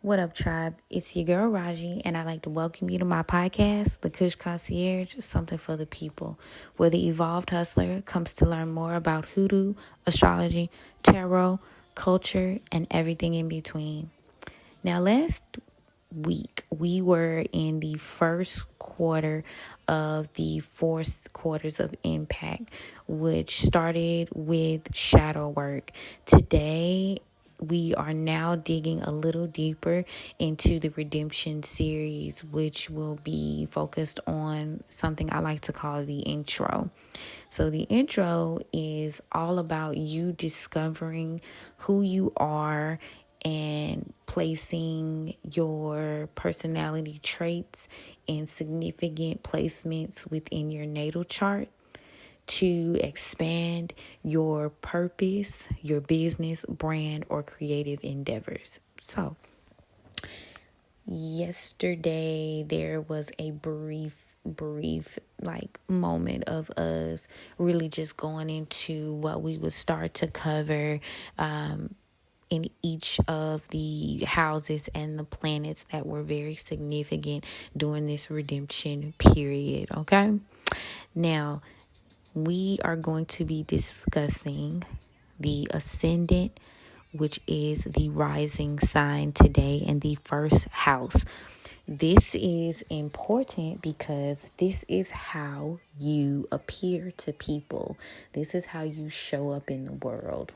What up, tribe? It's your girl Raji, and I'd like to welcome you to my podcast, The Kush Concierge, something for the people, where the evolved hustler comes to learn more about hoodoo, astrology, tarot, culture, and everything in between. Now, last week, we were in the first quarter of the 4 quarters of impact, which started with shadow work. Today, we are now digging a little deeper into the redemption series, which will be focused on something I like to call the intro. So the intro is all about you discovering who you are and placing your personality traits in significant placements within your natal chart to expand your purpose, your business, brand, or creative endeavors. So, yesterday there was a brief moment of us really just going into what we would start to cover in each of the houses and the planets that were very significant during this redemption period. Okay, now we are going to be discussing the ascendant, which is the rising sign today, and the first house. This is important because this is how you appear to people. This is how you show up in the world.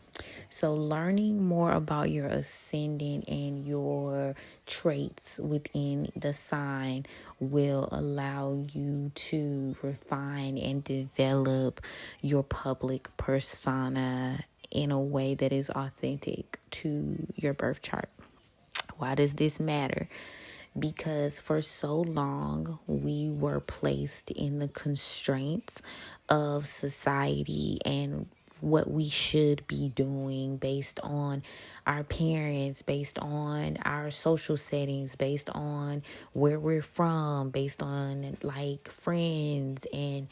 So learning more about your ascendant and your traits within the sign will allow you to refine and develop your public persona in a way that is authentic to your birth chart. Why does this matter? Because for so long we were placed in the constraints of society and what we should be doing based on our parents, based on our social settings, based on where we're from, based on like friends and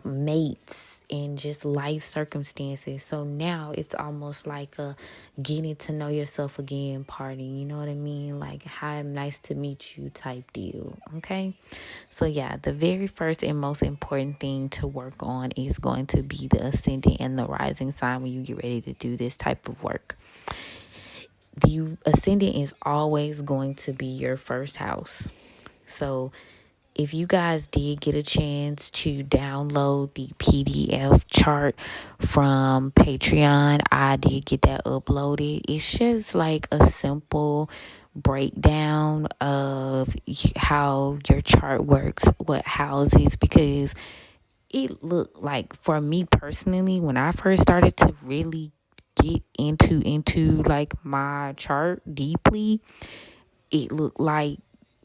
mates and just life circumstances. So now it's almost like a getting to know yourself again party. You know what I mean? Like, hi, nice to meet you type deal. Okay. So yeah, the very first and most important thing to work on is going to be the ascendant and the rising sign when you get ready to do this type of work. The ascendant is always going to be your first house. So if you guys did get a chance to download the PDF chart from Patreon, I did get that uploaded. It's just like a simple breakdown of how your chart works, what houses, because it looked like, for me personally, when I first started to really get into like my chart deeply, it looked like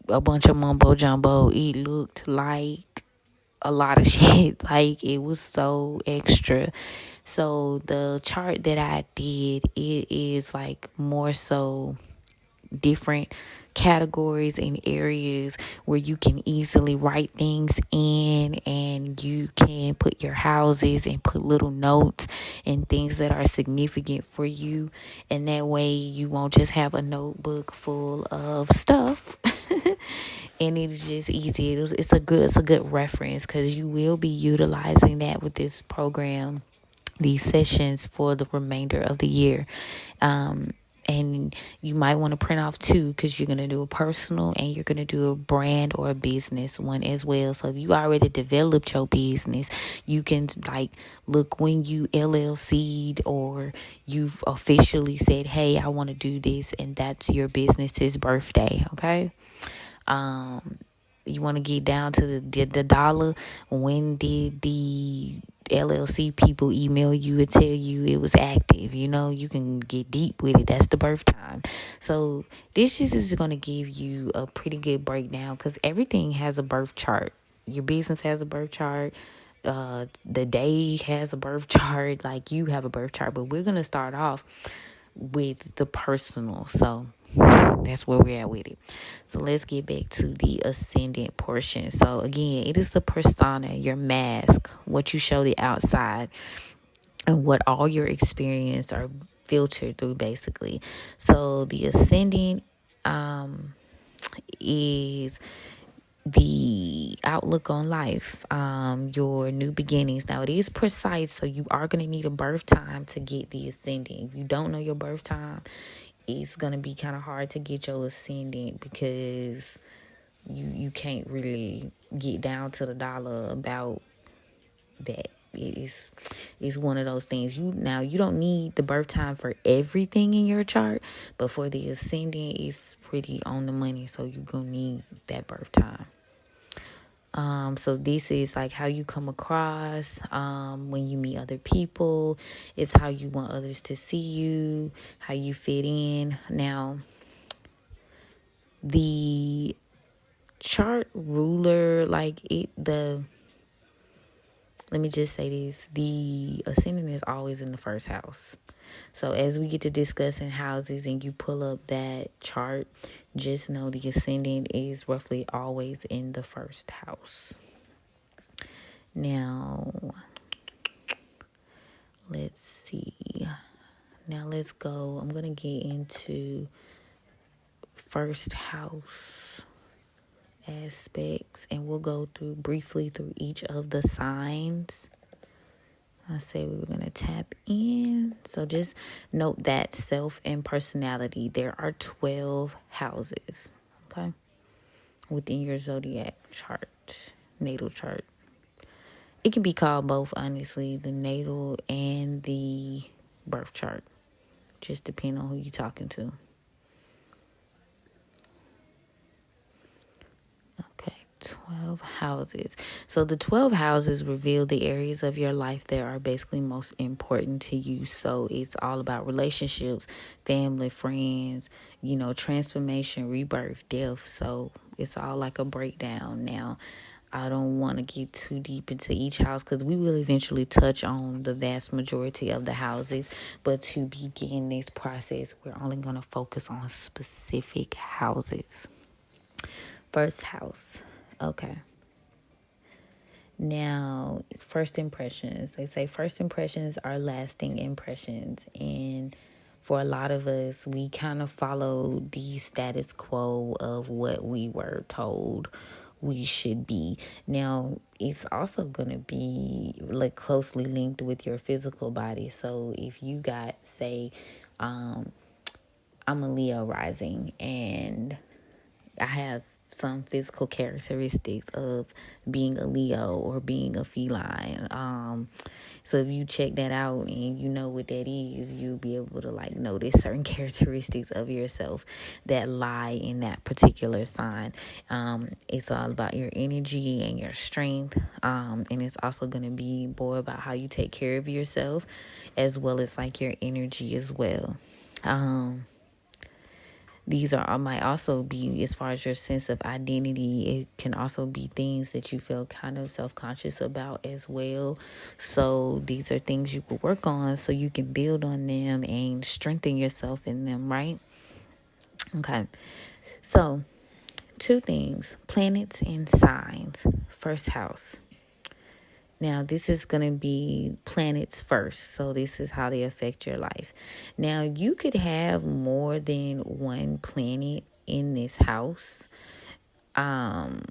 a bunch of mumbo jumbo. It looked like a lot of shit. Like, it was so extra. So the chart that I did, it is like more so different categories and areas where you can easily write things in, and you can put your houses and put little notes and things that are significant for you, and that way you won't just have a notebook full of stuff. And it's just easy. It's a good reference, because you will be utilizing that with this program, these sessions, for the remainder of the year. And you might want to print off two, because you're going to do a personal and you're going to do a brand or a business one as well. So if you already developed your business, you can like look when you LLC'd or you've officially said, hey, I want to do this, and that's your business's birthday. Okay. You want to get down to the dollar. When did the LLC people email you and tell you it was active? You know, you can get deep with it. That's the birth time. So this just is going to give you a pretty good breakdown, because everything has a birth chart. Your business has a birth chart. The day has a birth chart. Like, you have a birth chart. But we're going to start off with the personal. So that's where we're at with it. So let's get back to the ascendant portion. So again, it is the persona, your mask, what you show the outside, and what all your experience are filtered through, basically. So the ascendant is the outlook on life, your new beginnings. Now, it is precise, so you are going to need a birth time to get the ascendant. If you don't know your birth time, it's going to be kind of hard to get your ascendant, because you can't really get down to the dollar about that. It's one of those things. You don't need the birth time for everything in your chart, but for the ascendant, it's pretty on the money, so you're gonna need that birth time. So this is like how you come across when you meet other people. It's how you want others to see you, how you fit in. Now, the chart ruler, let me just say this, the ascendant is always in the first house. So as we get to discussing houses and you pull up that chart, just know the ascendant is roughly always in the first house. Now, let's see. Now let's go. I'm going to get into first house aspects, and we'll go briefly through each of the signs. I say we were going to tap in. So just note that self and personality, there are 12 houses, okay, within your zodiac chart, natal chart. It can be called both, honestly, the natal and the birth chart. Just depending on who you're talking to. Okay, 12 houses. So the 12 houses reveal the areas of your life that are basically most important to you. So it's all about relationships, family, friends, transformation, rebirth, death. So it's all like a breakdown. Now, I don't want to get too deep into each house, because we will eventually touch on the vast majority of the houses. But to begin this process, we're only going to focus on specific houses. First house. Okay. Now, first impressions. They say first impressions are lasting impressions. And for a lot of us, we kind of follow the status quo of what we were told we should be. Now, it's also going to be closely linked with your physical body. So if you got, say, I'm a Leo rising, and I have some physical characteristics of being a Leo or being a feline. So if you check that out and you know what that is, you'll be able to notice certain characteristics of yourself that lie in that particular sign. It's all about your energy and your strength. And it's also going to be more about how you take care of yourself, as well as your energy as well. These might also be, as far as your sense of identity, it can also be things that you feel kind of self-conscious about as well. So these are things you could work on so you can build on them and strengthen yourself in them, right? Okay. So 2 things, planets and signs. First house. Now, this is going to be planets first. So this is how they affect your life. Now, you could have more than one planet in this house. And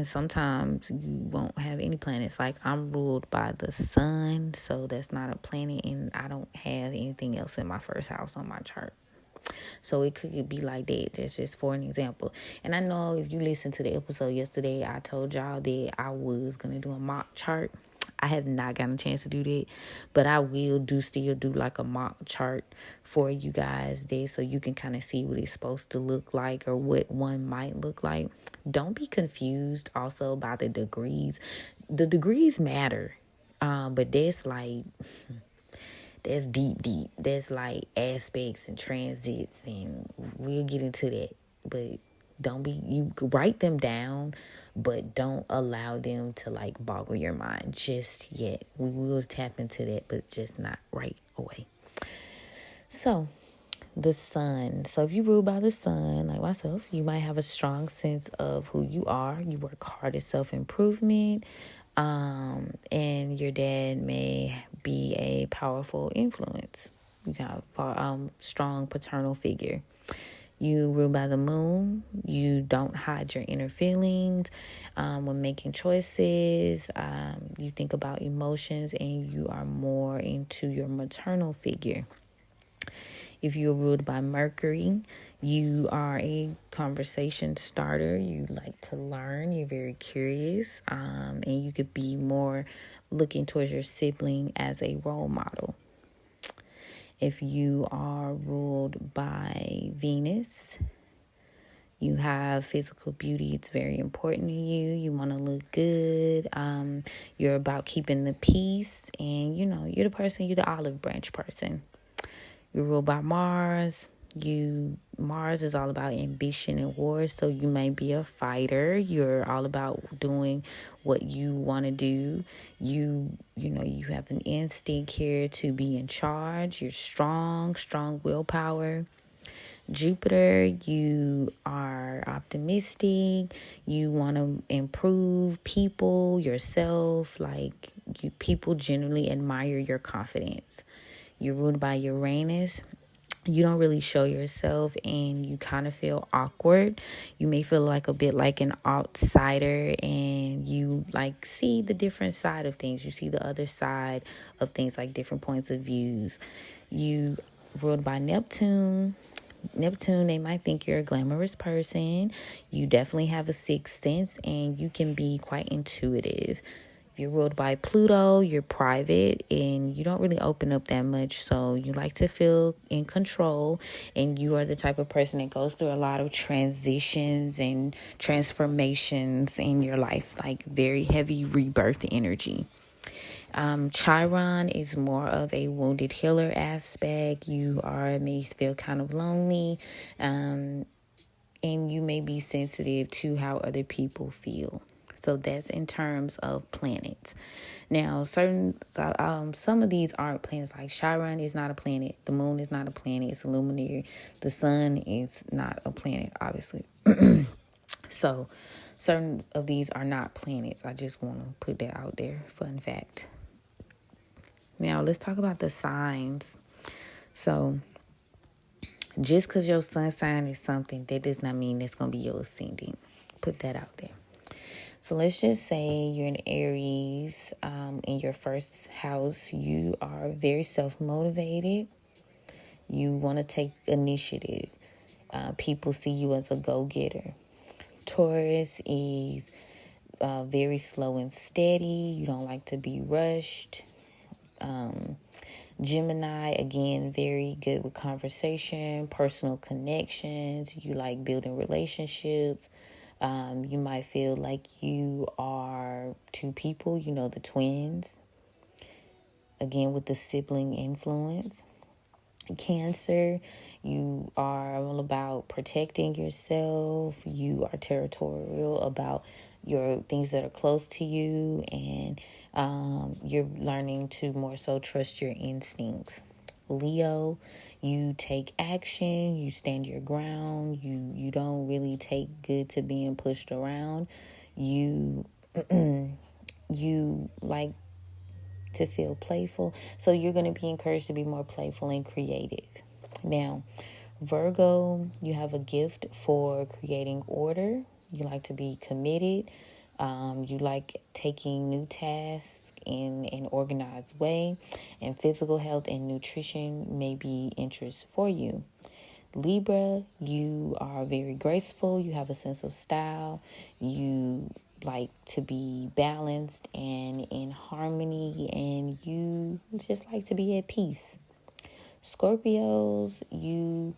sometimes you won't have any planets. I'm ruled by the sun, so that's not a planet. And I don't have anything else in my first house on my chart. So it could be like that. That's just for an example. And I know if you listened to the episode yesterday, I told y'all that I was going to do a mock chart. I have not gotten a chance to do that, but I will still do a mock chart for you guys there, so you can kind of see what it's supposed to look like or what one might look like. Don't be confused also by the degrees. The degrees matter, but that's deep. That's aspects and transits, and we'll get into that. But you write them down, but don't allow them to boggle your mind just yet. We will tap into that, but just not right away. So the sun. So if you rule by the sun, like myself, you might have a strong sense of who you are. You work hard at self-improvement. And your dad may be a powerful influence. You got a strong paternal figure. You ruled by the moon. You don't hide your inner feelings when making choices. You think about emotions, and you are more into your maternal figure. If you're ruled by Mercury, you are a conversation starter. You like to learn. You're very curious, and you could be more looking towards your sibling as a role model. If you are ruled by Venus, you have physical beauty. It's very important to you. You want to look good. You're about keeping the peace. And, you're the person, you're the olive branch person. You're ruled by Mars. Mars is all about ambition and war. So you may be a fighter. You're all about doing what you want to do. You have an instinct here to be in charge. You're strong willpower. Jupiter, you are optimistic. You want to improve people, yourself. Like, people generally admire your confidence. You're ruled by Uranus. You don't really show yourself, and you kind of feel awkward. You may feel like a bit like an outsider, and you like see the different side of things. You see the other side of things, like different points of views. You ruled by Neptune. They might think you're a glamorous person. You definitely have a sixth sense, and you can be quite intuitive. If you're ruled by Pluto, you're private and you don't really open up that much. So you like to feel in control, and you are the type of person that goes through a lot of transitions and transformations in your life, like very heavy rebirth energy. Chiron is more of a wounded healer aspect. You may feel kind of lonely, and you may be sensitive to how other people feel. So that's in terms of planets. Now, some of these aren't planets. Like Chiron is not a planet. The moon is not a planet. It's a luminary. The sun is not a planet, obviously. So certain of these are not planets. I just want to put that out there. Fun fact. Now, let's talk about the signs. So, just because your sun sign is something, that does not mean that's going to be your ascendant. Put that out there. So, let's just say you're in Aries in your first house. You are very self-motivated. You want to take initiative. People see you as a go-getter. Taurus is very slow and steady. You don't like to be rushed. Gemini, again, very good with conversation, personal connections. You like building relationships. You might feel like you are two people, the twins. Again, with the sibling influence. Cancer, you are all about protecting yourself. You are territorial about your things that are close to you, and you're learning to more so trust your instincts. Leo, you take action, you stand your ground, you don't really take good to being pushed around. You you like to feel playful, so you're going to be encouraged to be more playful and creative. Now, Virgo, you have a gift for creating order. You like to be committed. You like taking new tasks in an organized way, and physical health and nutrition may be interest for you. Libra, you are very graceful. You have a sense of style. You like to be balanced and in harmony, and you just like to be at peace. Scorpios, you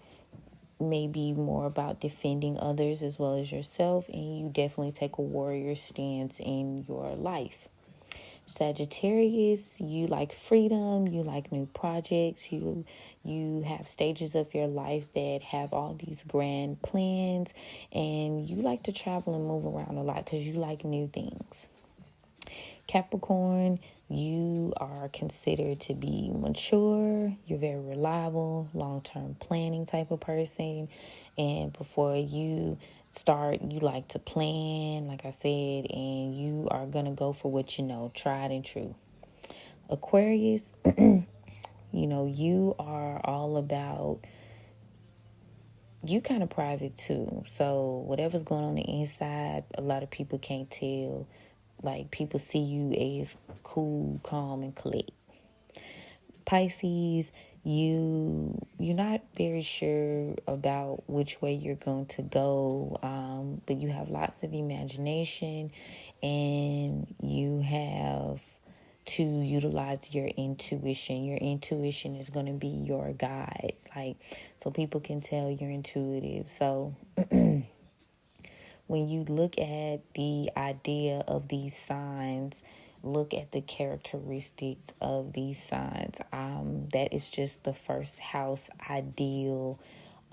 may be more about defending others as well as yourself, and you definitely take a warrior stance in your life. Sagittarius, you like freedom, you like new projects, you have stages of your life that have all these grand plans, and you like to travel and move around a lot because you like new things. Capricorn, you are considered to be mature. You're very reliable, long-term planning type of person. And before you start, you like to plan, like I said, and you are going to go for what you know, tried and true. Aquarius, you are all about you kind of private too. So whatever's going on the inside, a lot of people can't tell. Like, people see you as cool, calm, and collected. Pisces, you're not very sure about which way you're going to go, but you have lots of imagination, and you have to utilize your intuition. Your intuition is going to be your guide, like, so people can tell you're intuitive. So when you look at the idea of these signs, look at the characteristics of these signs. That is just the first house ideal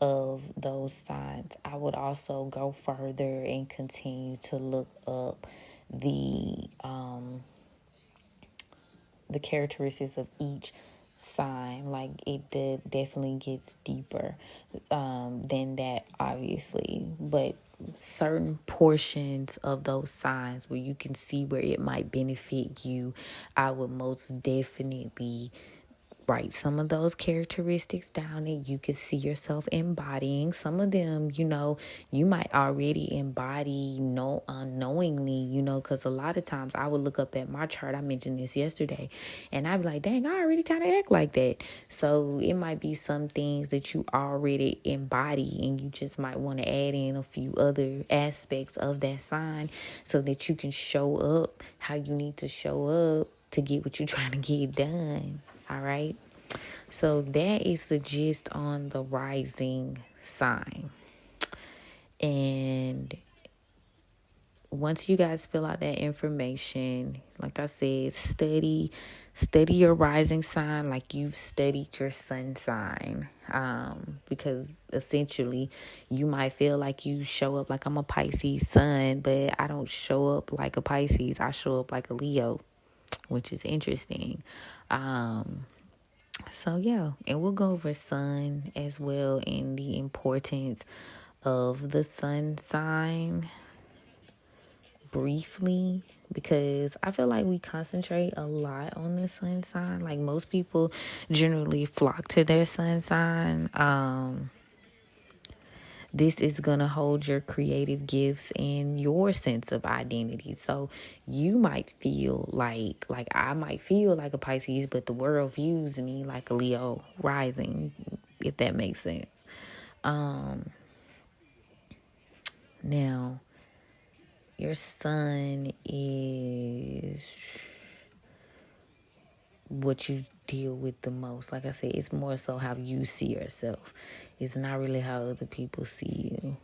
of those signs. I would also go further and continue to look up the characteristics of each sign. Like, it definitely gets deeper than that, obviously, but certain portions of those signs where you can see where it might benefit you, I would most definitely write some of those characteristics down that you could see yourself embodying. Some of them, you might already embody unknowingly, because a lot of times I would look up at my chart. I mentioned this yesterday, and I'd be like, dang, I already kind of act like that. So it might be some things that you already embody, and you just might want to add in a few other aspects of that sign so that you can show up how you need to show up to get what you're trying to get done. All right. So that is the gist on the rising sign. And once you guys fill out that information, like I said, study your rising sign like you've studied your sun sign. Because essentially you might feel like you show up like, I'm a Pisces sun, but I don't show up like a Pisces. I show up like a Leo, which is interesting. So yeah, and we'll go over sun as well, and the importance of the sun sign briefly, because I feel like we concentrate a lot on the sun sign. Like, most people generally flock to their sun sign. This is going to hold your creative gifts and your sense of identity. So you might feel like I might feel like a Pisces, but the world views me like a Leo rising, if that makes sense. Now, your sun is what you deal with the most. Like I said, it's more so how you see yourself. It's not really how other people see you.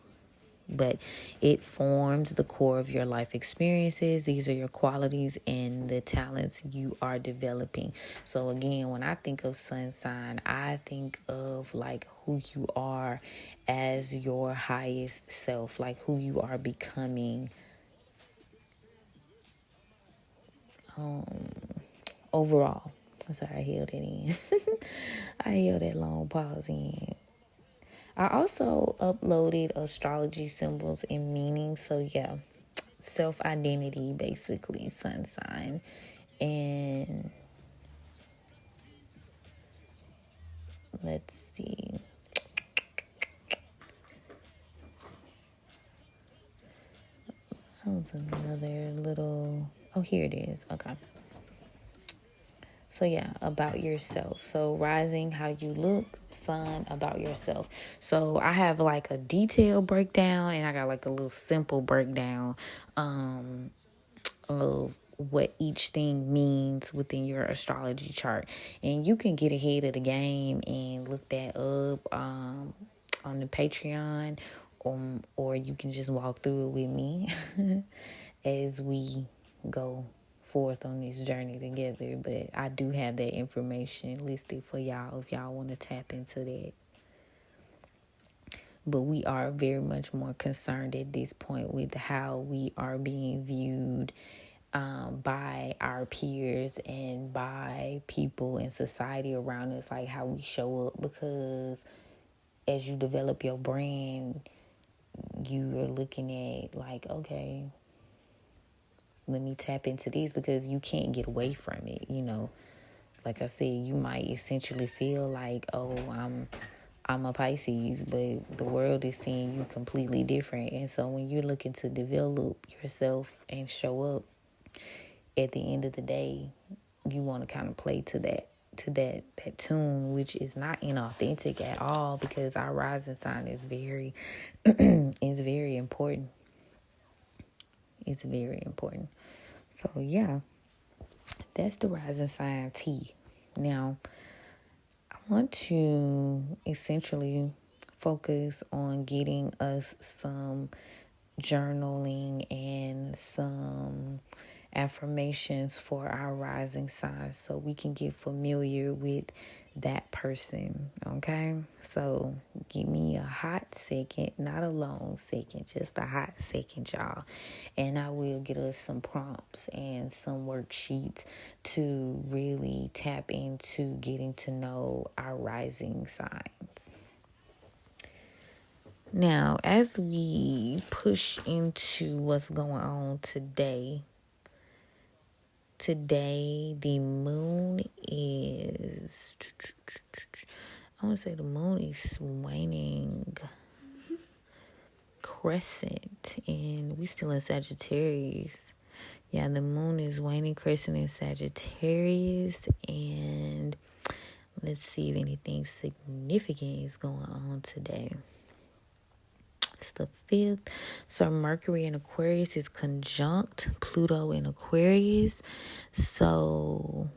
But it forms the core of your life experiences. These are your qualities and the talents you are developing. So again, when I think of sun sign, I think of like who you are as your highest self, like who you are becoming overall. I'm sorry, I held it in. I held that long pause in. I also uploaded astrology symbols and meanings. So yeah, self-identity, basically, sun sign. And let's see. That was another little... Oh, here it is. Okay. So yeah, about yourself. So rising, how you look. Sun, about yourself. So I have like a detailed breakdown, and I got like a little simple breakdown of what each thing means within your astrology chart. And you can get ahead of the game and look that up on the Patreon, or you can just walk through it with me as we go forth on this journey together. But I do have that information listed for y'all if y'all want to tap into that. But we are very much more concerned at this point with how we are being viewed by our peers and by people in society around us, like how we show up. Because as you develop your brand, you are looking at like, okay, let me tap into these, because you can't get away from it. Like I said, you might essentially feel like, oh, I'm I'm a Pisces, but the world is seeing you completely different. And so when you're looking to develop yourself and show up, at the end of the day, you want to kind of play to that tune, which is not inauthentic at all, because our rising sign is very is very important. It's very important. So yeah, that's the rising sign T. Now, I want to essentially focus on getting us some journaling and some affirmations for our rising signs so we can get familiar with that person. Okay, so give me a hot second, not a long second, just a hot second, y'all, and I will get us some prompts and some worksheets to really tap into getting to know our rising signs. Now, as we push into what's going on today, the moon is, I want to say the moon is waning crescent, and we still in Sagittarius. Yeah, the moon is waning crescent in Sagittarius, and let's see if anything significant is going on today. It's the 5th. So Mercury in Aquarius is conjunct Pluto in Aquarius. So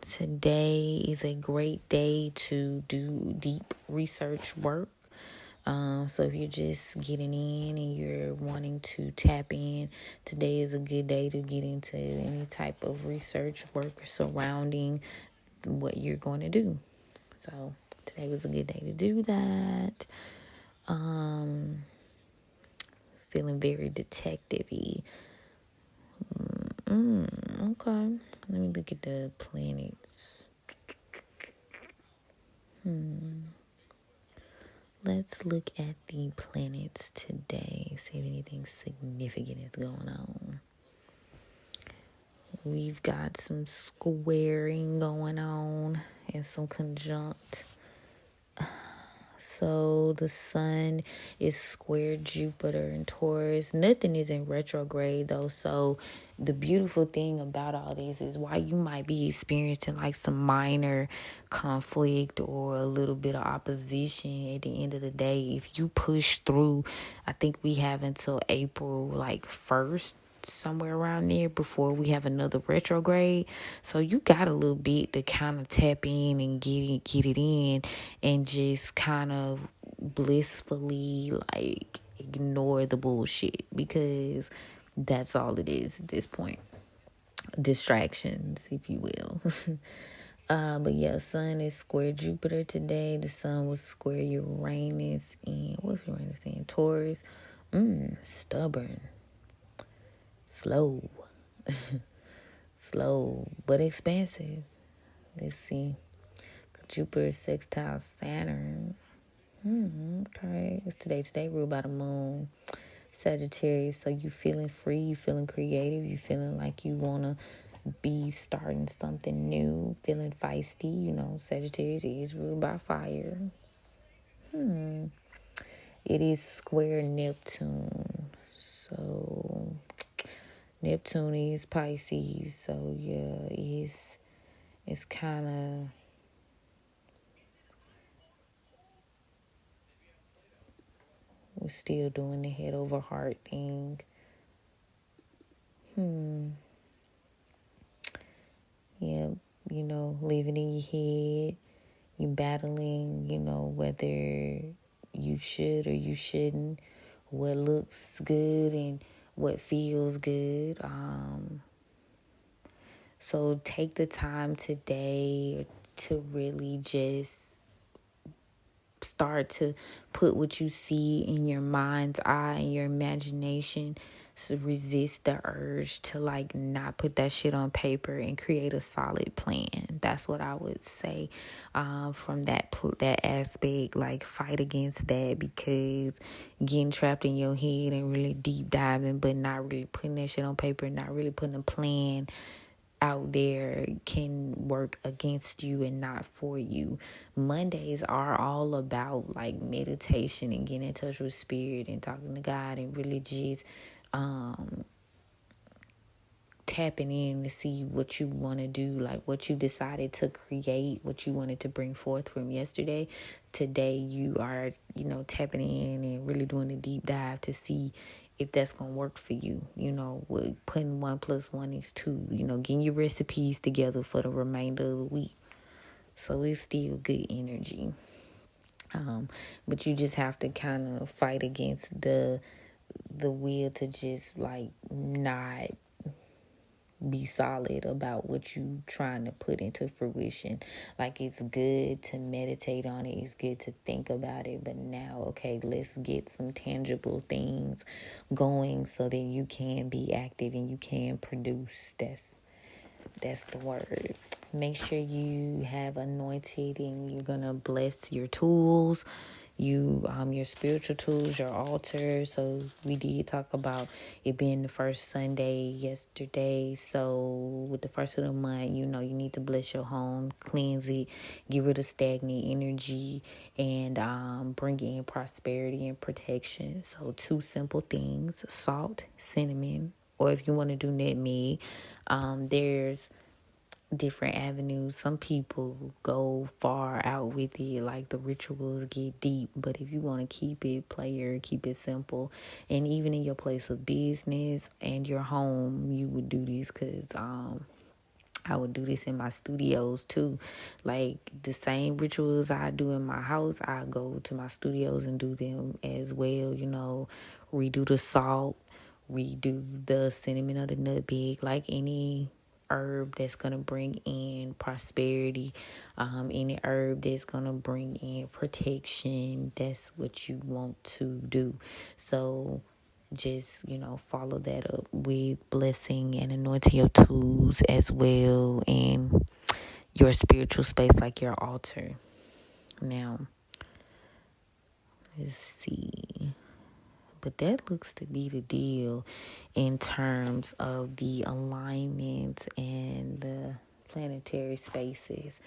today is a great day to do deep research work. So if you're just getting in and you're wanting to tap in, today is a good day to get into any type of research work surrounding what you're going to do. So today was a good day to do that. Feeling very detective-y. Okay. Let me look at the planets. Let's look at the planets today. See if anything significant is going on. We've got some squaring going on and some conjunct. So the sun is square Jupiter and Taurus. Nothing is in retrograde though. So the beautiful thing about all this is while you might be experiencing like some minor conflict or a little bit of opposition, at the end of the day, if you push through, I think we have until April like 1st, somewhere around there, before we have another retrograde. So you got a little bit to kind of tap in and get it in, and just kind of blissfully like ignore the bullshit, because that's all it is at this point. Distractions, if you will. But yeah, sun is square Jupiter today. The sun was square Uranus, and what's Uranus saying? Taurus. Stubborn. Slow. Slow, but expansive. Let's see. Jupiter sextile Saturn. Okay. It's today ruled by the moon. Sagittarius. So you feeling free, you feeling creative, you feeling like you want to be starting something new, feeling feisty. You know, Sagittarius is ruled by fire. It is square Neptune. So Neptune is Pisces. So yeah, it's kind of, we're still doing the head over heart thing. Yeah, you know, living in your head. You battling, you know, whether you should or you shouldn't. What looks good and what feels good. So take the time today to really just start to put what you see in your mind's eye and your imagination. So resist the urge to like not put that shit on paper and create a solid plan. That's what I would say from that aspect. Like fight against that, because getting trapped in your head and really deep diving but not really putting that shit on paper, not really putting a plan, out there can work against you and not for you. Mondays are all about like meditation and getting in touch with spirit and talking to God and really just tapping in to see what you want to do, like what you decided to create, what you wanted to bring forth from yesterday. Today you are, tapping in and really doing a deep dive to see if that's going to work for you. With putting 1 + 1 = 2, getting your recipes together for the remainder of the week. So it's still good energy. But you just have to kind of fight against the will to just like not be solid about what you trying to put into fruition. Like, it's good to meditate on it, it's good to think about it, but now, okay, let's get some tangible things going so that you can be active and you can produce. That's the word. Make sure you have anointed and you're gonna bless your tools, your spiritual tools, your altar. So we did talk about it being the first Sunday yesterday. So with the first of the month, you need to bless your home, cleanse it, get rid of stagnant energy, and bring in prosperity and protection. So 2 simple things: salt, cinnamon, or if you want to do nutmeg, there's different avenues. Some people go far out with it, like the rituals get deep, but if you want to keep it player, keep it simple, and even in your place of business and your home, you would do this, because I would do this in my studios too. Like the same rituals I do in my house, I go to my studios and do them as well. Redo the salt, redo the cinnamon or the nutmeg, like any herb that's going to bring in prosperity, any herb that's going to bring in protection. That's what you want to do. So just, follow that up with blessing and anointing your tools as well, and your spiritual space, like your altar. Now, let's see. But that looks to be the deal in terms of the alignment and the planetary spaces.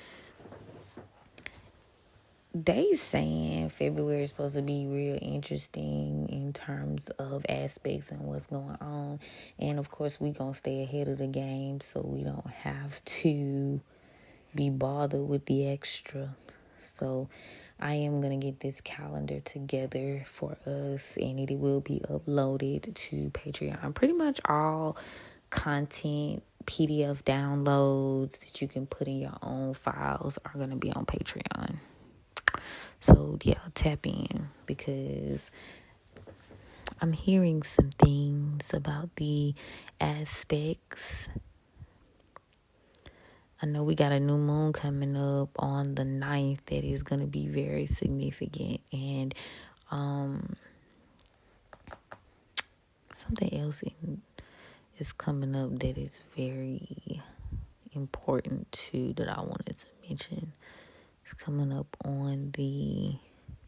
They saying February is supposed to be real interesting in terms of aspects and what's going on. And of course, we going to stay ahead of the game so we don't have to be bothered with the extra. So I am going to get this calendar together for us, and it will be uploaded to Patreon. Pretty much all content, PDF downloads that you can put in your own files are going to be on Patreon. So yeah, tap in, because I'm hearing some things about the aspects. I know we got a new moon coming up on the 9th that is going to be very significant. And something else is coming up that is very important too that I wanted to mention. It's coming up on the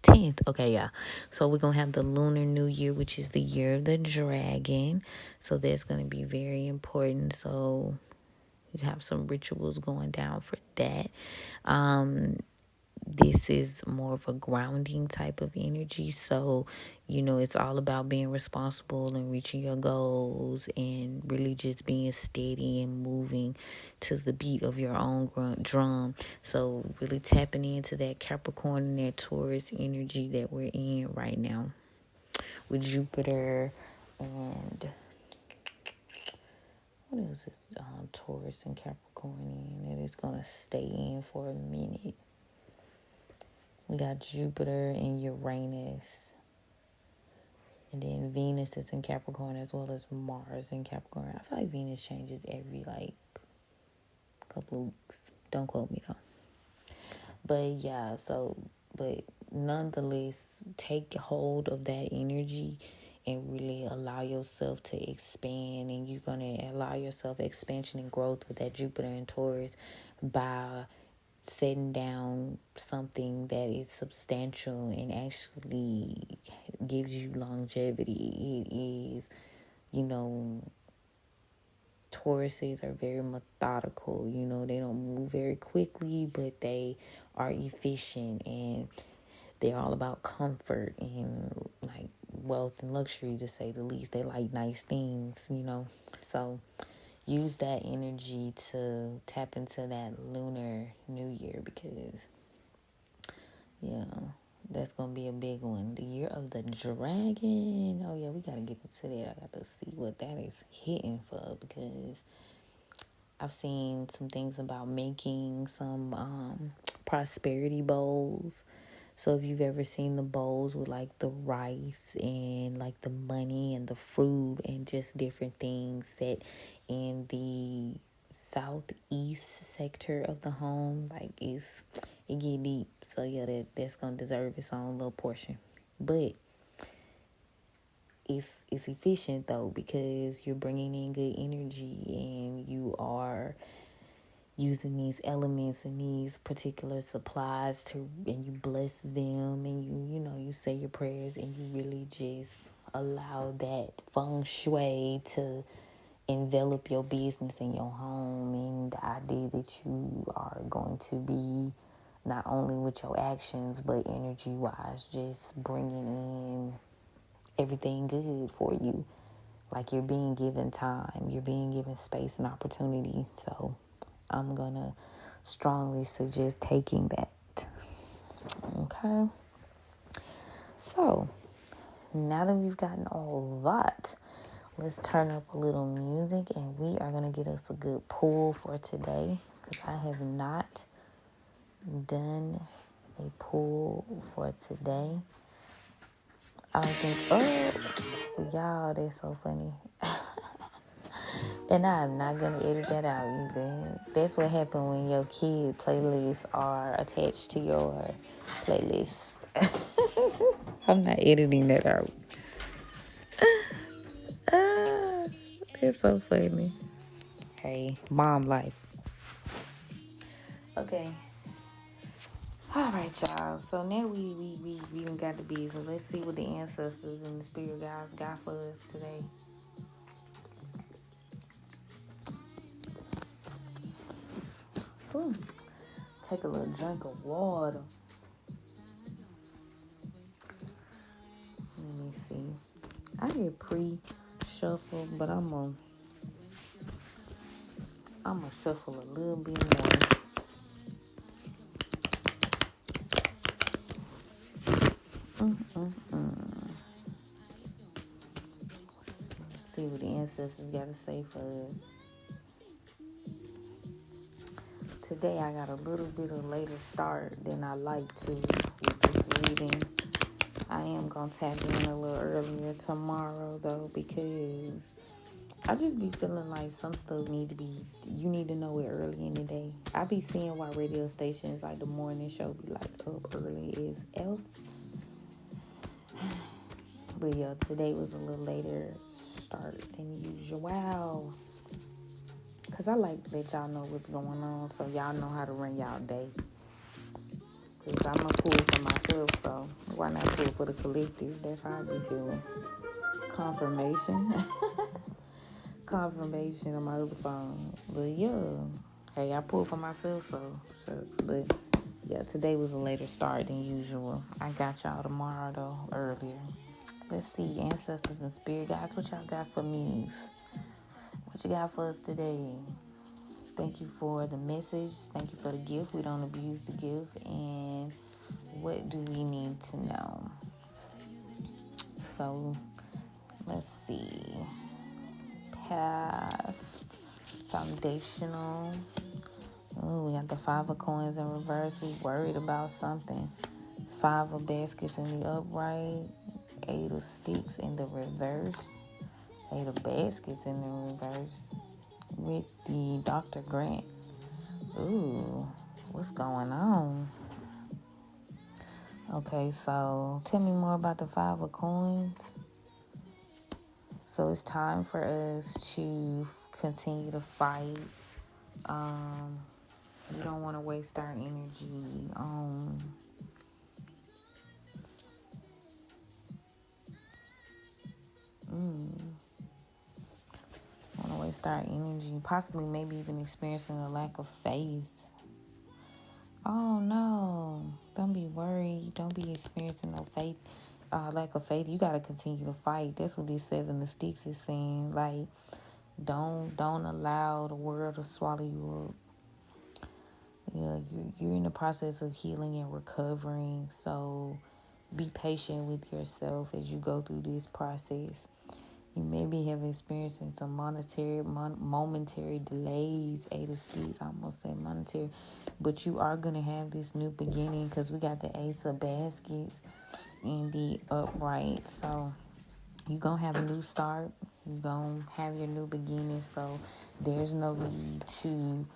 10th. Okay, yeah. So we're going to have the Lunar New Year, which is the year of the dragon. So that's going to be very important. So you have some rituals going down for that. This is more of a grounding type of energy. So, it's all about being responsible and reaching your goals and really just being steady and moving to the beat of your own drum. So really tapping into that Capricorn and that Taurus energy that we're in right now with Jupiter and what else is Taurus and Capricorn in? It is going to stay in for a minute. We got Jupiter and Uranus. And then Venus is in Capricorn as well as Mars in Capricorn. I feel like Venus changes every couple of weeks. Don't quote me though. But yeah, but nonetheless, take hold of that energy and really allow yourself to expand. And you're going to allow yourself expansion and growth with that Jupiter and Taurus by setting down something that is substantial and actually gives you longevity. It is, Tauruses are very methodical. You know, they don't move very quickly, but they are efficient, and they're all about comfort and like wealth and luxury, to say the least. They like nice things, you know. So use that energy to tap into that lunar new year, because yeah, that's gonna be a big one. The year of the dragon. Oh yeah, we gotta get into that. I gotta see what that is hitting for, because I've seen some things about making some prosperity bowls. So if you've ever seen the bowls with like the rice and like the money and the fruit and just different things set in the southeast sector of the home, like it get deep. So yeah, that's gonna deserve its own little portion. But it's efficient though, because you're bringing in good energy and you are using these elements and these particular supplies to, and you bless them, and you say your prayers, and you really just allow that feng shui to envelop your business and your home, and the idea that you are going to be not only with your actions but energy wise just bringing in everything good for you. Like you're being given time, you're being given space and opportunity. So I'm gonna strongly suggest taking that. Okay. So now that we've gotten all that, let's turn up a little music, and we are gonna get us a good pull for today, because I have not done a pull for today. I don't think, y'all, that's so funny. And I'm not going to edit that out either. That's what happened when your kid playlists are attached to your playlist. I'm not editing that out. That's so funny. Hey, mom life. Okay. All right, y'all. So now we even got the business. Let's see what the ancestors and the spirit guides got for us today. Ooh. Take a little drink of water. Let me see. I did pre-shuffle, but I'm gonna shuffle a little bit more. See what the ancestors got to say for us. Today I got a little bit of later start than I like to with this reading. I am going to tap in a little earlier tomorrow though, because I just be feeling like some stuff you need to know it early in the day. I be seeing why radio stations like the morning show be like up early as F. But yeah, today was a little later start than usual. Because I like to let y'all know what's going on, so y'all know how to run y'all day. Because I'm a pull for myself, so why not pull for the collective? That's how I be feeling. Confirmation. Confirmation on my other phone. But yeah, hey, I pulled for myself, so shucks. But yeah, today was a later start than usual. I got y'all tomorrow, though, earlier. Let's see, ancestors and spirit guides, what y'all got for me? What you got for us today? Thank you for the message. Thank you for the gift. We don't abuse the gift. And what do we need to know? So, let's see. Past, foundational. Oh, we got the 5 of coins in reverse. We worried about something. 5 of baskets in the upright. 8 of sticks in the reverse. 8 of baskets in the reverse. With the Dr. Grant. Ooh, what's going on? Okay, so tell me more about the 5 of coins. So it's time for us to continue to fight. We don't want to waste our energy on Star energy. Possibly maybe even experiencing a lack of faith. Oh no. Don't be worried. Don't be experiencing no faith. Lack of faith. You gotta continue to fight. That's what this 7 of Sticks is saying. Like, don't allow the world to swallow you up. Yeah, you're in the process of healing and recovering. So be patient with yourself as you go through this process. You maybe have experiencing some momentary delays. 8 of Sticks, I almost said monetary. But you are going to have this new beginning because we got the Ace of Baskets in the upright. So you're going to have a new start. You're going to have your new beginning. So there's no need to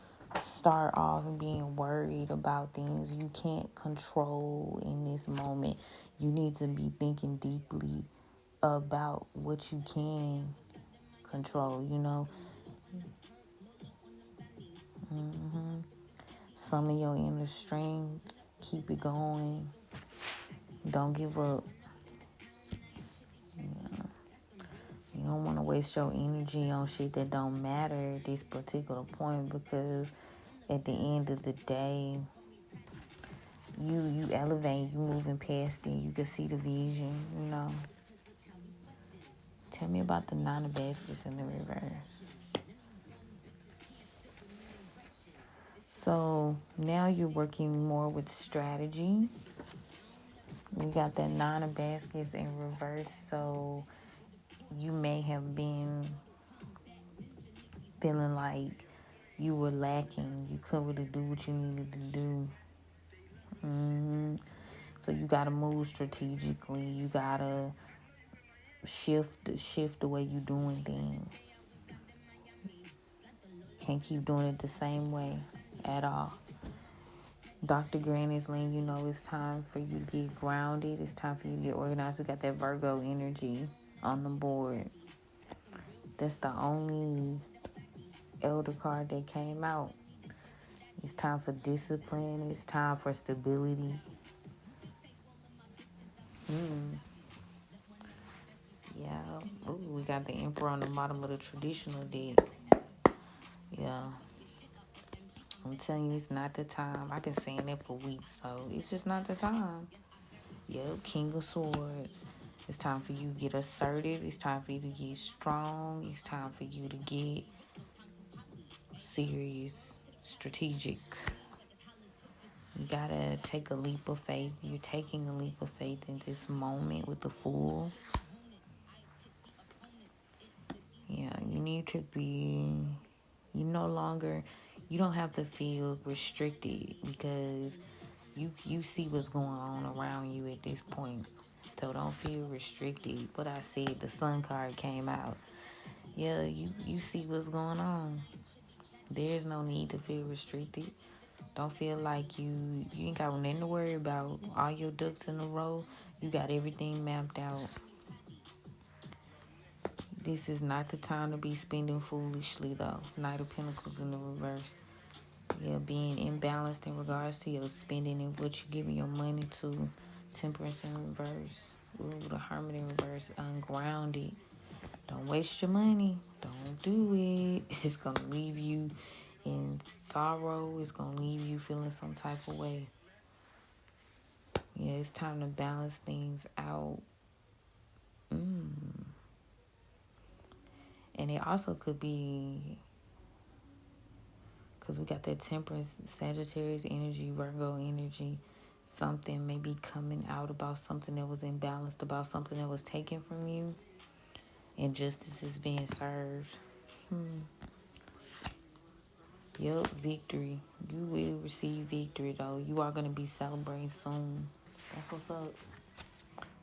start off being worried about things you can't control in this moment. You need to be thinking deeply about what you can control, you know. Some of your inner strength, keep it going. Don't give up. You don't want to waste your energy on shit that don't matter at this particular point, because at the end of the day, you elevate, you moving past it, you can see the vision, you know. Tell me about the 9 of Baskets in the reverse. So now you're working more with strategy. We got that 9 of Baskets in reverse. So you may have been feeling like you were lacking. You couldn't really do what you needed to do. So you got to move strategically. You got to shift the way you're doing things. Can't keep doing it the same way at all. Dr. Grant is letting you know it's time for you to get grounded. It's time for you to get organized. We got that Virgo energy on the board. That's the only elder card that came out. It's time for discipline. It's time for stability. Yeah. Ooh, we got the Emperor on the bottom of the traditional deck. Yeah. I'm telling you, it's not the time. I've been saying that for weeks, so it's just not the time. Yep, King of Swords. It's time for you to get assertive. It's time for you to get strong. It's time for you to get serious, strategic. You gotta take a leap of faith. You're taking a leap of faith in this moment with the Fool. Yeah, you need to be, you don't have to feel restricted, because you see what's going on around you at this point. So don't feel restricted. What I said, the Sun card came out. Yeah, you see what's going on. There's no need to feel restricted. Don't feel like you ain't got nothing to worry about. All your ducks in a row. You got everything mapped out. This is not the time to be spending foolishly, though. Knight of Pentacles in the reverse. Yeah, being imbalanced in regards to your spending and what you're giving your money to. Temperance in reverse. Ooh, the Hermit in reverse. Ungrounded. Don't waste your money. Don't do it. It's going to leave you in sorrow. It's going to leave you feeling some type of way. Yeah, it's time to balance things out. And it also could be, because we got that Temperance, Sagittarius energy, Virgo energy. Something may be coming out about something that was imbalanced, about something that was taken from you. And justice is being served. Yep, victory. You will receive victory, though. You are going to be celebrating soon. That's what's up.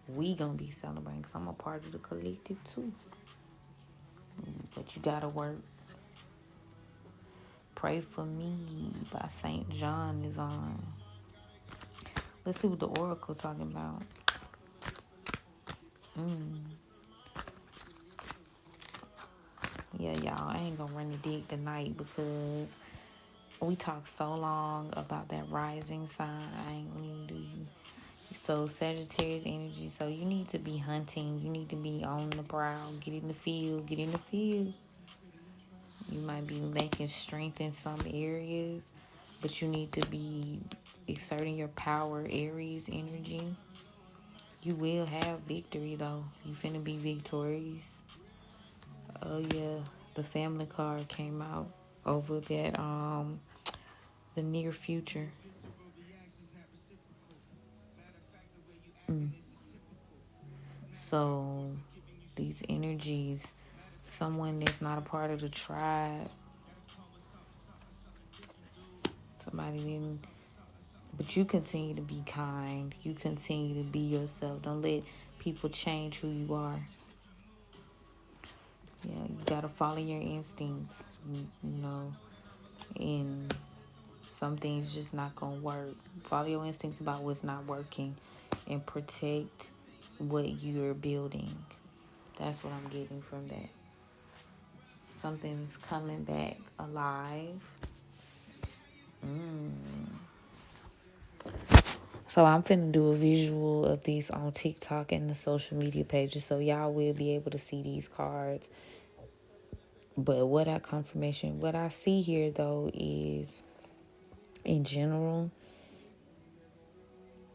We going to be celebrating, because I'm a part of the collective, too. But you got to work. Pray for Me by St. John is on. Let's see what the Oracle talking about. Yeah, y'all, I ain't gonna run the deck tonight because we talked so long about that rising sign. I ain't gonna do you. So Sagittarius energy. So you need to be hunting. You need to be on the prowl. Get in the field. Get in the field. You might be lacking strength in some areas, but you need to be exerting your power, Aries energy. You will have victory though. You finna be victorious. Oh yeah, the family card came out over that the near future. So these energies, someone that's not a part of the tribe, somebody didn't, but you continue to be kind. You continue to be yourself. Don't let people change who you are. Yeah, you gotta follow your instincts, you know, and some things just not gonna work. Follow your instincts about what's not working and protect what you're building. That's what I'm getting from that. Something's coming back alive. So I'm finna do a visual of these on TikTok and the social media pages, so y'all will be able to see these cards. But what I see here though is, in general,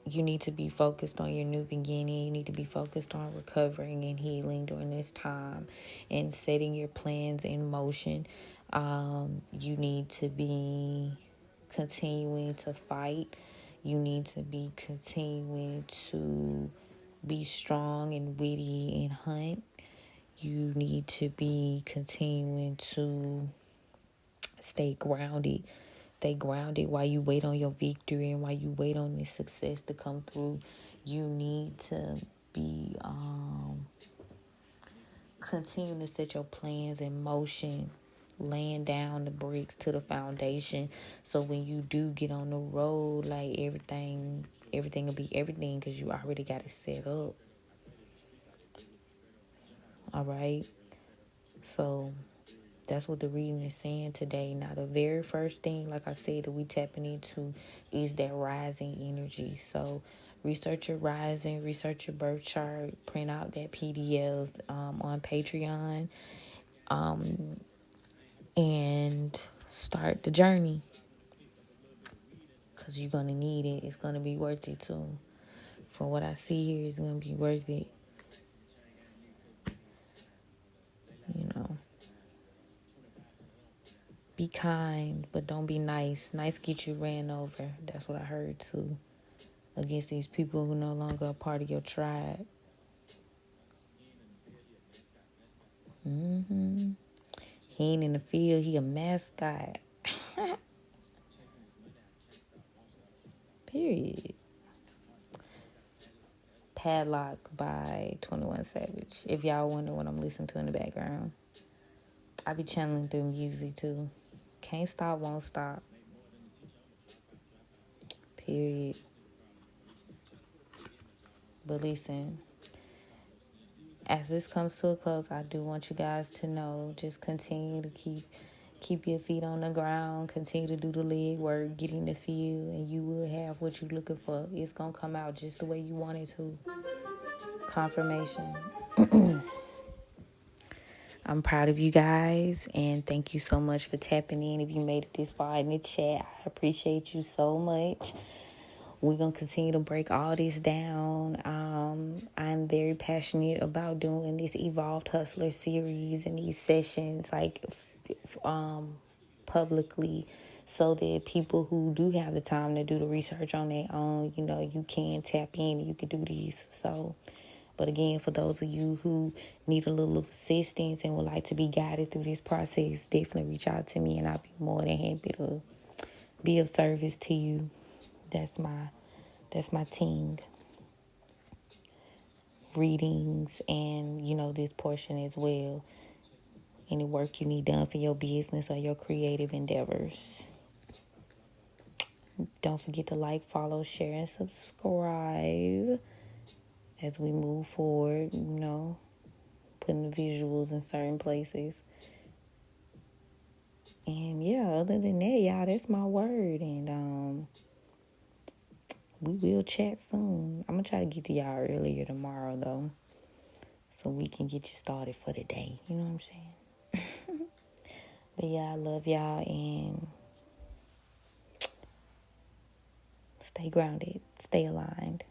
you need to be focused on your new beginning. You need to be focused on recovering and healing during this time and setting your plans in motion. You need to be continuing to fight. You need to be continuing to be strong and witty and hunt. You need to be continuing to stay grounded. Stay grounded while you wait on your victory and while you wait on this success to come through. You need to be continuing to set your plans in motion, laying down the bricks to the foundation. So when you do get on the road, like everything will be everything because you already got it set up. All right. So that's what the reading is saying today. Now, the very first thing, like I said, that we tapping into is that rising energy. So research your rising, research your birth chart, print out that PDF on Patreon, and start the journey because you're going to need it. It's going to be worth it too. From what I see here, it's going to be worth it. You know. Be kind, but don't be nice. Nice get you ran over. That's what I heard too. Against these people who no longer are part of your tribe. He ain't in the field. He a mascot. Period. Padlock by 21 Savage. If y'all wonder what I'm listening to in the background. I be channeling through music too. Can't stop, won't stop. Period. But listen, as this comes to a close, I do want you guys to know, just continue to keep your feet on the ground, continue to do the leg work, get in the field, and you will have what you're looking for. It's going to come out just the way you want it to. Confirmation. I'm proud of you guys, and thank you so much for tapping in. If you made it this far in the chat, I appreciate you so much. We're going to continue to break all this down. I'm very passionate about doing this Evolved Hustler series and these sessions, like, publicly, so that people who do have the time to do the research on their own, you can tap in and you can do these. So, but again, for those of you who need a little assistance and would like to be guided through this process, definitely reach out to me and I'll be more than happy to be of service to you. That's my team. Readings and, this portion as well. Any work you need done for your business or your creative endeavors. Don't forget to like, follow, share, and subscribe as we move forward, putting the visuals in certain places. And yeah, other than that, y'all, that's my word. And we will chat soon. I'm going to try to get to y'all earlier tomorrow, though, so we can get you started for the day. You know what I'm saying? But yeah, I love y'all, and stay grounded, stay aligned.